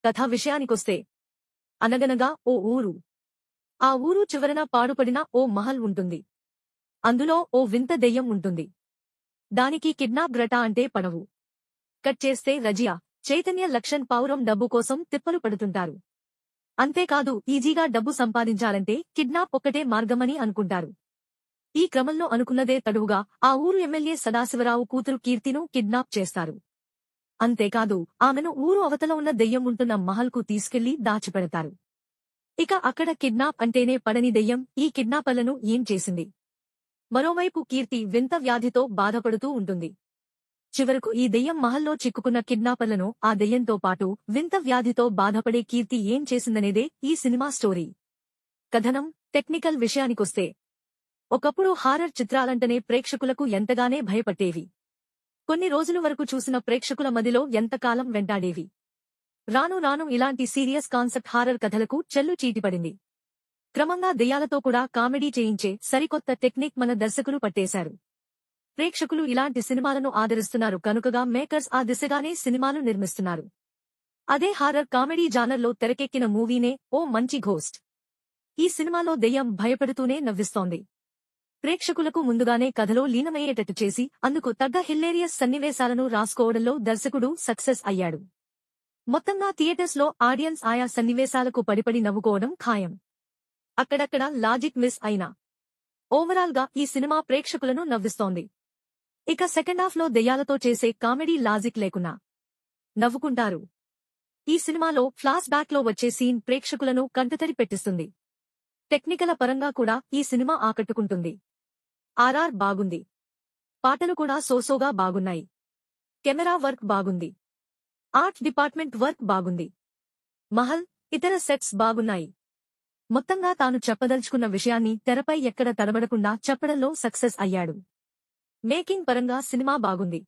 కథ విషయానికొస్తే అనగనగా ఓ ఊరు. ఆ ఊరు చివరన పాడుపడిన ఓ మహల్ ఉంటుంది. అందులో ఓ వింత దెయ్యం ఉంటుంది. దానికి కిడ్నాప్ గ్రటా అంటే పడవు. కట్ చేస్తే రజియా, చైతన్య లక్షన్ పావురం డబ్బు కోసం తిప్పలు పడుతుంటారు. అంతేకాదు ఈజీగా డబ్బు సంపాదించాలంటే కిడ్నాప్ ఒక్కటే మార్గమని అనుకుంటారు. ఈ క్రమంలో అనుకున్నదే తడువుగా ఆ ఊరు ఎమ్మెల్యే సదాశివరావు కూతురు కీర్తిను కిడ్నాప్ చేస్తారు. అంతేకాదు ఆమెను ఊరు అవతల ఉన్న దెయ్యం ఉంటున్న మహల్కు తీసుకెళ్లి దాచిపెడతారు. ఇక అక్కడ కిడ్నాప్ అంటేనే పడని దెయ్యం ఈ కిడ్నాపర్లను ఏం చేసింది? మరోవైపు కీర్తి వింత వ్యాధితో బాధపడుతూ ఉంటుంది. చివరకు ఈ దెయ్యం మహల్లో చిక్కుకున్న కిడ్నాపర్లను ఆ దెయ్యంతో పాటు వింత వ్యాధితో బాధపడే కీర్తి ఏం చేసిందనేదే ఈ సినిమా స్టోరీ. కథనం, టెక్నికల్ విషయానికొస్తే ఒకప్పుడు హారర్ చిత్రాలంటనే ప్రేక్షకులకు ఎంతగానే భయపట్టేవి. కొన్ని రోజుల వరకు చూసిన ప్రేక్షకుల మదిలో ఎంతకాలం వెంటాడేవి. రాను రాను ఇలాంటి సీరియస్ కాన్సెప్ట్ హారర్ కథలకు చెల్లు చీటిపడింది. క్రమంగా దెయ్యాలతో కూడా కామెడీ చేయించే సరికొత్త టెక్నిక్ మన దర్శకులు పట్టేశారు. ప్రేక్షకులు ఇలాంటి సినిమాలను ఆదరిస్తున్నారు కనుకగా మేకర్స్ ఆ దిశగానే సినిమాలు నిర్మిస్తున్నారు. అదే హారర్ కామెడీ జానర్లో తెరకెక్కిన మూవీనే ఓ మంచి ఘోస్ట్. ఈ సినిమాలో దెయ్యం భయపెడుతూనే నవ్విస్తోంది. ప్రేక్షకులకు ముందుగానే కథలో లీనమయ్యేటట్టు చేసి అందుకు తగ్గ హిల్లేరియస్ సన్నివేశాలను రాసుకోవడంలో దర్శకుడు సక్సెస్ అయ్యాడు. మొత్తంగా థియేటర్స్లో ఆడియన్స్ ఆయా సన్నివేశాలకు పడిపడి నవ్వుకోవడం ఖాయం. అక్కడక్కడ లాజిక్ మిస్ అయినా ఓవరాల్ గా ఈ సినిమా ప్రేక్షకులను నవ్విస్తోంది. ఇక సెకండాఫ్లో దెయ్యాలతో చేసే కామెడీ లాజిక్ లేకున్నా నవ్వుకుంటారు. ఈ సినిమాలో ఫ్లాష్ బ్యాక్ లో వచ్చే సీన్ ప్రేక్షకులను కంటతడి పెట్టిస్తుంది. టెక్నికల పరంగా కూడా ఈ సినిమా ఆకట్టుకుంటుంది. ఆర్ఆర్ బాగుంది. పాటలు కూడా సోసోగా బాగున్నాయి. కెమెరా వర్క్ బాగుంది. ఆర్ట్ డిపార్ట్మెంట్ వర్క్ బాగుంది. మహల్, ఇతర సెట్స్ బాగున్నాయి. మొత్తంగా తాను చెప్పదలుచుకున్న విషయాన్ని తెరపై ఎక్కడ తడబడకుండా చెప్పడంలో సక్సెస్ అయ్యాడు. మేకింగ్ పరంగా సినిమా బాగుంది.